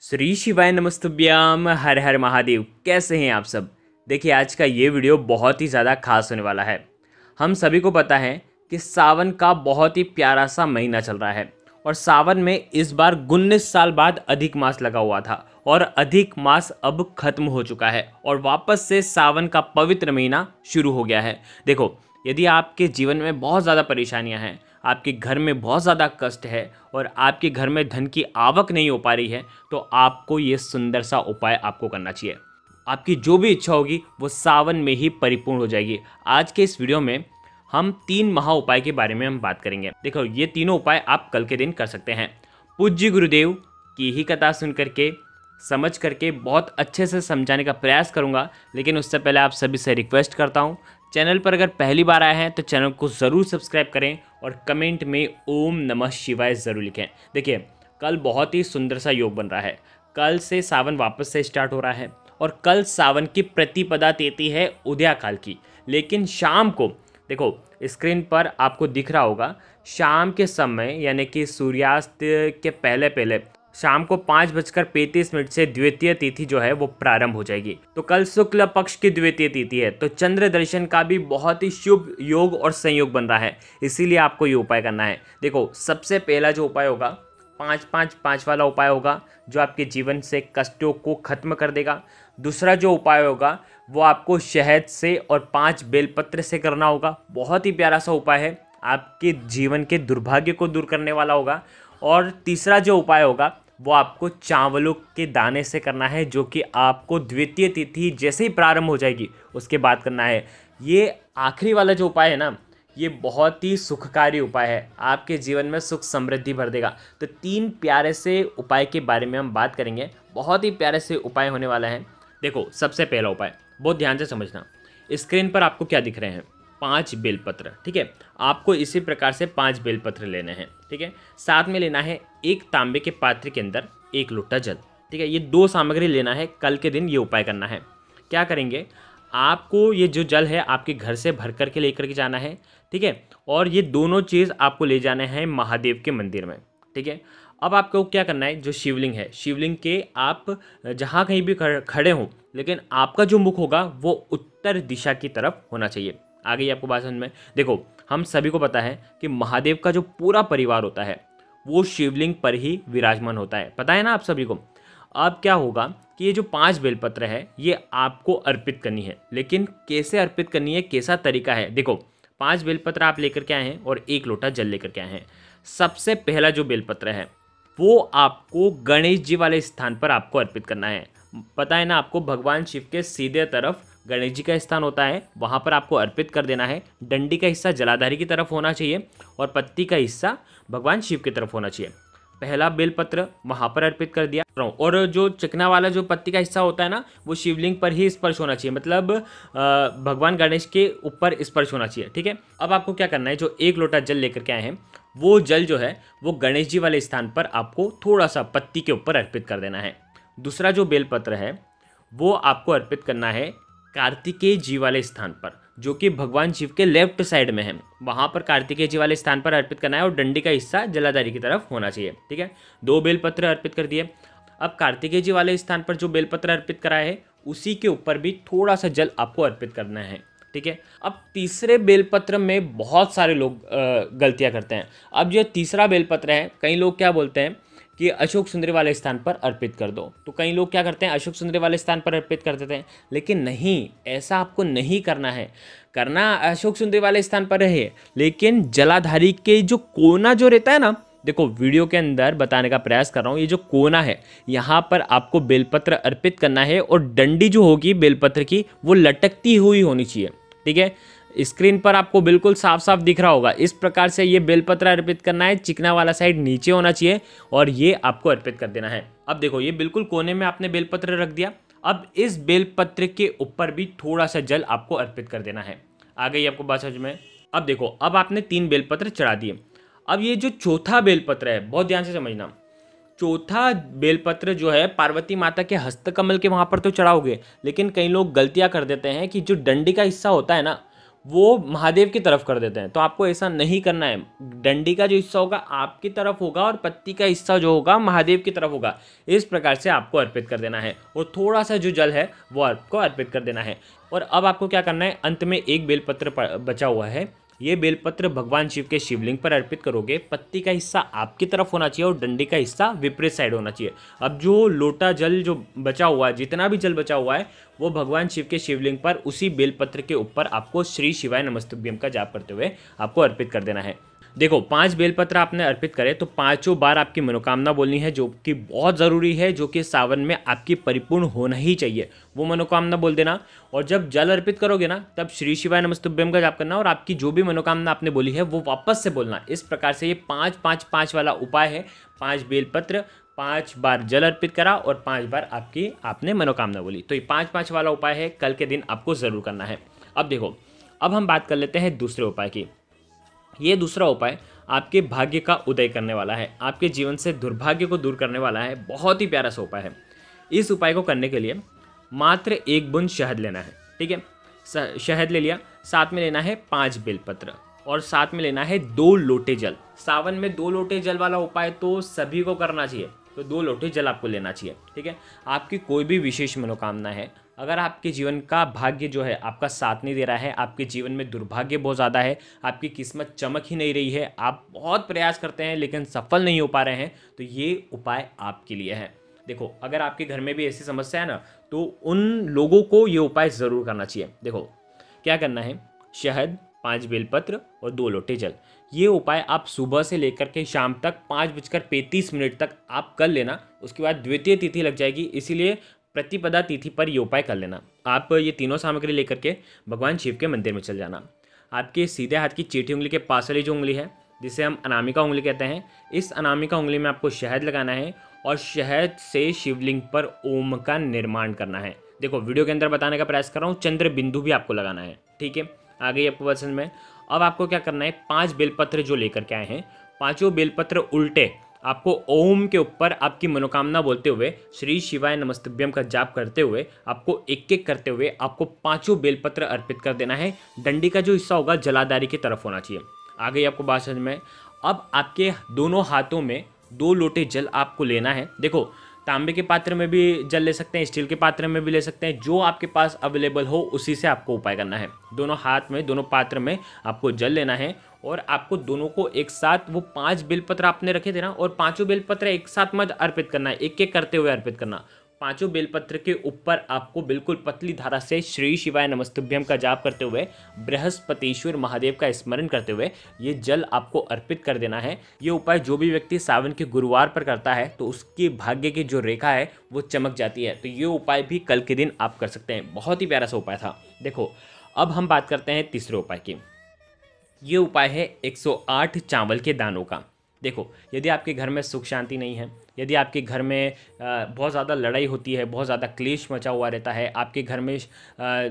श्री शिवाय नमस्तुभ्याम। हर हर महादेव। कैसे हैं आप सब। देखिए, आज का ये वीडियो बहुत ही ज़्यादा खास होने वाला है। हम सभी को पता है कि सावन का बहुत ही प्यारा सा महीना चल रहा है और सावन में इस बार 19 साल बाद अधिक मास लगा हुआ था और अधिक मास अब खत्म हो चुका है और वापस से सावन का पवित्र महीना शुरू हो गया है। देखो, यदि आपके जीवन में बहुत ज़्यादा परेशानियां हैं, आपके घर में बहुत ज़्यादा कष्ट है और आपके घर में धन की आवक नहीं हो पा रही है, तो आपको ये सुंदर सा उपाय आपको करना चाहिए। आपकी जो भी इच्छा होगी वो सावन में ही परिपूर्ण हो जाएगी। आज के इस वीडियो में हम 3 महा उपाय के बारे में हम बात करेंगे। देखो, ये तीनों उपाय आप कल के दिन कर सकते हैं। पूज्य गुरुदेव की ही कथा सुन करके, समझ करके बहुत अच्छे से समझाने का प्रयास करूंगा, लेकिन उससे पहले आप सभी से रिक्वेस्ट करता हूं, चैनल पर अगर पहली बार आए हैं तो चैनल को ज़रूर सब्सक्राइब करें और कमेंट में ओम नमः शिवाय ज़रूर लिखें। देखिए, कल बहुत ही सुंदर सा योग बन रहा है। कल से सावन वापस से स्टार्ट हो रहा है और कल सावन की प्रतिपदा तिथि है उदया काल की। लेकिन शाम को देखो, स्क्रीन पर आपको दिख रहा होगा, शाम के समय यानी कि सूर्यास्त के पहले पहले शाम को 5:35 से द्वितीय तिथि जो है वो प्रारंभ हो जाएगी। तो कल शुक्ल पक्ष की द्वितीय तिथि है, तो चंद्र दर्शन का भी बहुत ही शुभ योग और संयोग बन रहा है। इसीलिए आपको ये उपाय करना है। देखो, सबसे पहला जो उपाय होगा 5-5-5 वाला उपाय होगा, जो आपके जीवन से कष्टों को खत्म कर देगा। दूसरा जो उपाय होगा वो आपको शहद से और 5 बेलपत्र से करना होगा। बहुत ही प्यारा सा उपाय है, आपके जीवन के दुर्भाग्य को दूर करने वाला होगा। और तीसरा जो उपाय होगा वो आपको चावलों के दाने से करना है, जो कि आपको द्वितीय तिथि जैसे ही प्रारंभ हो जाएगी उसके बाद करना है। ये आखिरी वाला जो उपाय है ना, ये बहुत ही सुखकारी उपाय है, आपके जीवन में सुख समृद्धि भर देगा। तो 3 प्यारे से उपाय के बारे में हम बात करेंगे। बहुत ही प्यारे से उपाय होने वाला है। देखो, सबसे पहला उपाय बहुत ध्यान से समझना। स्क्रीन पर आपको क्या दिख रहे हैं? 5 बेलपत्र। ठीक है, आपको इसी प्रकार से 5 बेलपत्र लेने हैं। ठीक है, साथ में लेना है एक तांबे के पात्र के अंदर 1 लोटा जल। ठीक है, ये 2 सामग्री लेना है। कल के दिन ये उपाय करना है। क्या करेंगे, आपको ये जो जल है आपके घर से भर करके लेकर के जाना है। ठीक है, और ये दोनों चीज़ आपको ले जाने हैं महादेव के मंदिर में। ठीक है, अब आपको क्या करना है, जो शिवलिंग है, शिवलिंग के आप जहाँ कहीं भी खड़े हों, लेकिन आपका जो मुख होगा वो उत्तर दिशा की तरफ होना चाहिए। आ गई आपको बात समझ में। देखो, हम सभी को पता है कि महादेव का जो पूरा परिवार होता है वो शिवलिंग पर ही विराजमान होता है, पता है ना आप सभी को। अब क्या होगा कि ये जो 5 बेलपत्र है ये आपको अर्पित करनी है, लेकिन कैसे अर्पित करनी है, कैसा तरीका है। देखो, 5 बेलपत्र आप लेकर के आए हैं और 1 लोटा जल लेकर के आए हैं। सबसे पहला जो बेलपत्र है वो आपको गणेश जी वाले स्थान पर आपको अर्पित करना है। पता है ना आपको, भगवान शिव के सीधे तरफ गणेश जी का स्थान होता है, वहाँ पर आपको अर्पित कर देना है। डंडी का हिस्सा जलाधारी की तरफ होना चाहिए और पत्ती का हिस्सा भगवान शिव की तरफ होना चाहिए। पहला बेलपत्र वहाँ पर अर्पित कर दिया, और जो चिकना वाला जो पत्ती का हिस्सा होता है ना, वो शिवलिंग पर ही स्पर्श होना चाहिए, मतलब भगवान गणेश के ऊपर स्पर्श होना चाहिए। ठीक है, अब आपको क्या करना है, जो 1 लोटा जल लेकर के आए हैं वो जल जो है वो गणेश जी वाले स्थान पर आपको थोड़ा सा पत्ती के ऊपर अर्पित कर देना है। दूसरा जो बेलपत्र है वो आपको अर्पित करना है कार्तिकेय जी वाले स्थान पर, जो कि भगवान शिव के लेफ्ट साइड में है। वहाँ पर कार्तिकेय जी वाले स्थान पर अर्पित करना है और डंडी का हिस्सा जलाधारी की तरफ होना चाहिए। ठीक है, 2 बेलपत्र अर्पित कर दिए। अब कार्तिकेय जी वाले स्थान पर जो बेलपत्र अर्पित करा है उसी के ऊपर भी थोड़ा सा जल आपको अर्पित करना है। ठीक है, अब तीसरे बेलपत्र में बहुत सारे लोग गलतियाँ करते हैं। अब जो तीसरा बेलपत्र है, कई लोग क्या बोलते हैं कि अशोक सुंदरी वाले स्थान पर अर्पित कर दो, तो कई लोग क्या करते हैं, अशोक सुंदरी वाले स्थान पर अर्पित कर देते हैं। लेकिन नहीं, ऐसा आपको नहीं करना है। करना अशोक सुंदरी वाले स्थान पर रहे, लेकिन जलाधारी के जो कोना जो रहता है ना, देखो वीडियो के अंदर बताने का प्रयास कर रहा हूँ, ये जो कोना है यहाँ पर आपको बेलपत्र अर्पित करना है और डंडी जो होगी बेलपत्र की वो लटकती हुई होनी चाहिए। ठीक है, स्क्रीन पर आपको बिल्कुल साफ साफ दिख रहा होगा। इस प्रकार से ये बेलपत्र अर्पित करना है, चिकना वाला साइड नीचे होना चाहिए और ये आपको अर्पित कर देना है। अब देखो, ये बिल्कुल कोने में आपने बेलपत्र रख दिया। अब इस बेलपत्र के ऊपर भी थोड़ा सा जल आपको अर्पित कर देना है। आ गई आपको बात समझ में। अब देखो, अब आपने 3 बेलपत्र चढ़ा दिए। अब ये जो चौथा बेलपत्र है, बहुत ध्यान से समझना, चौथा बेलपत्र जो है पार्वती माता के हस्तकमल के वहाँ पर तो चढ़ाओगे, लेकिन कई लोग गलतियाँ कर देते हैं कि जो डंडी का हिस्सा होता है ना, वो महादेव की तरफ कर देते हैं। तो आपको ऐसा नहीं करना है। डंडी का जो हिस्सा होगा आपकी तरफ होगा और पत्ती का हिस्सा जो होगा महादेव की तरफ होगा। इस प्रकार से आपको अर्पित कर देना है और थोड़ा सा जो जल है वो आपको अर्पित कर देना है। और अब आपको क्या करना है, अंत में एक बेलपत्र बचा हुआ है, ये बेलपत्र भगवान शिव के शिवलिंग पर अर्पित करोगे। पत्ती का हिस्सा आपकी तरफ होना चाहिए और डंडी का हिस्सा विपरीत साइड होना चाहिए। अब जो लोटा जल जो बचा हुआ है, जितना भी जल बचा हुआ है, वो भगवान शिव के शिवलिंग पर उसी बेलपत्र के ऊपर आपको श्री शिवाय नमस्तुभ्यम का जाप करते हुए आपको अर्पित कर देना है। देखो 5 बेलपत्र आपने अर्पित करे तो 5 बार आपकी मनोकामना बोलनी है, जो कि बहुत ज़रूरी है, जो कि सावन में आपकी परिपूर्ण होना ही चाहिए। वो मनोकामना बोल देना और जब जल अर्पित करोगे ना, तब श्री शिवाय नमस्तुभ्यम का जाप करना और आपकी जो भी मनोकामना आपने बोली है वो वापस से बोलना। इस प्रकार से ये 5-5-5 वाला उपाय है। 5 बेलपत्र, 5 बार जल अर्पित करा और 5 बार आपने मनोकामना बोली। तो ये 5-5 वाला उपाय है, कल के दिन आपको ज़रूर करना है। अब देखो, अब हम बात कर लेते हैं दूसरे उपाय की। ये दूसरा उपाय आपके भाग्य का उदय करने वाला है, आपके जीवन से दुर्भाग्य को दूर करने वाला है। बहुत ही प्यारा सा उपाय है। इस उपाय को करने के लिए मात्र 1 बूंद शहद लेना है। ठीक है, शहद ले लिया, साथ में लेना है 5 बेलपत्र और साथ में लेना है 2 लोटे जल। सावन में 2 लोटे जल वाला उपाय तो सभी को करना चाहिए, तो 2 लोटे जल आपको लेना चाहिए। ठीक है, आपकी कोई भी विशेष मनोकामना है, अगर आपके जीवन का भाग्य जो है आपका साथ नहीं दे रहा है, आपके जीवन में दुर्भाग्य बहुत ज़्यादा है, आपकी किस्मत चमक ही नहीं रही है, आप बहुत प्रयास करते हैं लेकिन सफल नहीं हो पा रहे हैं, तो ये उपाय आपके लिए है। देखो, अगर आपके घर में भी ऐसी समस्या है ना, तो उन लोगों को ये उपाय ज़रूर करना चाहिए। देखो क्या करना है, शहद, 5 बेलपत्र और 2 लोटे जल। ये उपाय आप सुबह से लेकर के शाम तक 5:35 तक आप कर लेना। उसके बाद द्वितीय तिथि लग जाएगी, इसीलिए प्रतिपदा तिथि पर ये उपाय कर लेना। आप ये तीनों सामग्री लेकर के भगवान शिव के मंदिर में चल जाना। आपके सीधे हाथ की चीठी उंगली के पास वाली जो उंगली है, जिसे हम अनामिका उंगली कहते हैं, इस अनामिका उंगली में आपको शहद लगाना है और शहद से शिवलिंग पर ओम का निर्माण करना है। देखो वीडियो के अंदर बताने का प्रयास कर रहा हूँ, चंद्र बिंदु भी आपको लगाना है। ठीक है, आ गई आपको वचन में। अब आपको क्या करना है, 5 बेलपत्र जो लेकर के आए हैं, 5 बेलपत्र उल्टे आपको ओम के ऊपर आपकी मनोकामना बोलते हुए श्री शिवाय नमस्तुभ्यम का जाप करते हुए आपको एक एक करते हुए आपको 5 बेलपत्र अर्पित कर देना है। डंडी का जो हिस्सा होगा जलाधारी की तरफ होना चाहिए। आ गई आपको बात समझ में। अब आपके दोनों हाथों में 2 लोटे जल आपको लेना है। देखो तांबे के पात्र में भी जल ले सकते हैं, स्टील के पात्र में भी ले सकते हैं, जो आपके पास अवेलेबल हो उसी से आपको उपाय करना है। दोनों हाथ में, दोनों पात्र में आपको जल लेना है और आपको दोनों को एक साथ, वो 5 बेलपत्र आपने रखे थे ना, और 5 बेलपत्र एक साथ मत अर्पित करना है, एक एक करते हुए अर्पित करना। 5 बेलपत्र के ऊपर आपको बिल्कुल पतली धारा से श्री शिवाय नमस्तुभ्यम का जाप करते हुए बृहस्पतिश्वर महादेव का स्मरण करते हुए ये जल आपको अर्पित कर देना है। ये उपाय जो भी व्यक्ति सावन के गुरुवार पर करता है तो उसकी भाग्य की जो रेखा है वो चमक जाती है। तो ये उपाय भी कल के दिन आप कर सकते हैं। बहुत ही प्यारा सा उपाय था। देखो अब हम बात करते हैं तीसरे उपाय की। ये उपाय है 108 चावल के दानों का। देखो यदि आपके घर में सुख शांति नहीं है, यदि आपके घर में बहुत ज़्यादा लड़ाई होती है, बहुत ज़्यादा क्लेश मचा हुआ रहता है, आपके घर में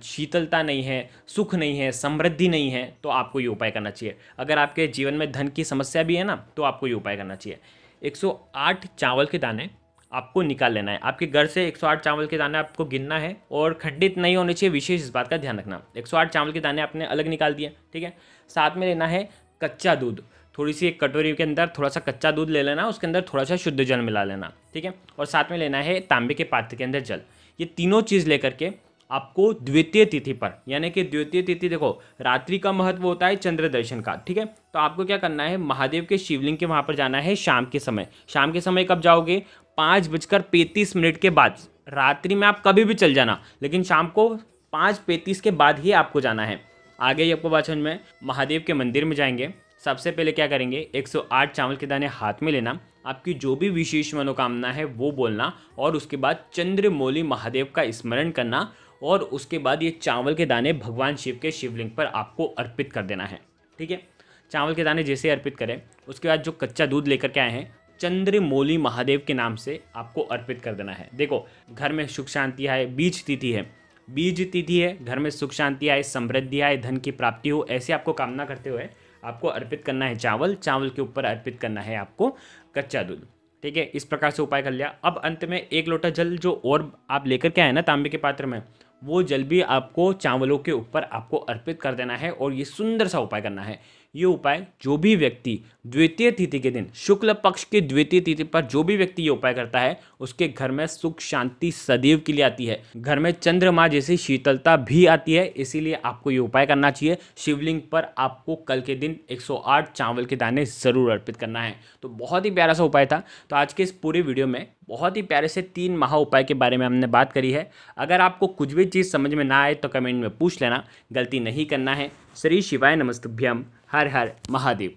शीतलता नहीं है, सुख नहीं है, समृद्धि नहीं है, तो आपको ये उपाय करना चाहिए। अगर आपके जीवन में धन की समस्या भी है ना, तो आपको ये उपाय करना चाहिए। 108 चावल के दाने आपको निकाल लेना है। आपके घर से 108 चावल के दाने आपको गिनना है और खंडित नहीं होने चाहिए, विशेष इस बात का ध्यान रखना। 108 चावल के दाने आपने अलग निकाल दिए, ठीक है। साथ में लेना है कच्चा दूध, थोड़ी सी एक कटोरी के अंदर थोड़ा सा कच्चा दूध ले लेना, उसके अंदर थोड़ा सा शुद्ध जल मिला लेना, ठीक है। और साथ में लेना है तांबे के पात्र के अंदर जल। ये तीनों चीज़ लेकर के आपको द्वितीय तिथि पर, यानी कि द्वितीय तिथि देखो रात्रि का महत्व होता है चंद्र दर्शन का, ठीक है। तो आपको क्या करना है, महादेव के शिवलिंग के वहाँ पर जाना है शाम के समय। शाम के समय कब जाओगे, 5:35 के बाद। रात्रि में आप कभी भी चल जाना, लेकिन शाम को 5:35 के बाद ही आपको जाना है। आगे ही आपको बात समझ में। महादेव के मंदिर में जाएंगे, सबसे पहले क्या करेंगे, 108 चावल के दाने हाथ में लेना, आपकी जो भी विशेष मनोकामना है वो बोलना और उसके बाद चंद्रमौली महादेव का स्मरण करना और उसके बाद ये चावल के दाने भगवान शिव के शिवलिंग पर आपको अर्पित कर देना है, ठीक है। चावल के दाने जैसे अर्पित करें, उसके बाद जो कच्चा दूध लेकर के आए हैं चंद्रमौली महादेव के नाम से आपको अर्पित कर देना है। देखो घर में सुख शांति आए, बीज तिथि है, बीज तिथि है, घर में सुख शांति आए, समृद्धि आए, धन की प्राप्ति हो, ऐसे आपको कामना करते हुए आपको अर्पित करना है चावल। चावल के ऊपर अर्पित करना है आपको कच्चा दूध, ठीक है। इस प्रकार से उपाय कर लिया। अब अंत में 1 लोटा जल जो और आप लेकर के आए ना तांबे के पात्र में, वो जल भी आपको चावलों के ऊपर आपको अर्पित कर देना है और ये सुंदर सा उपाय करना है। ये उपाय जो भी व्यक्ति द्वितीय तिथि के दिन, शुक्ल पक्ष की द्वितीय तिथि पर जो भी व्यक्ति ये उपाय करता है, उसके घर में सुख शांति सदैव के लिए आती है। घर में चंद्रमा जैसी शीतलता भी आती है। इसीलिए आपको ये उपाय करना चाहिए। शिवलिंग पर आपको कल के दिन 108 चावल के दाने ज़रूर अर्पित करना है। तो बहुत ही प्यारा सा उपाय था। तो आज के इस पूरे वीडियो में बहुत ही प्यारे से 3 महा उपाय के बारे में हमने बात करी है। अगर आपको कुछ भी चीज़ समझ में ना आए तो कमेंट में पूछ लेना, गलती नहीं करना है। श्री शिवाय नमस्तुभ्यम। हर हर महादेव।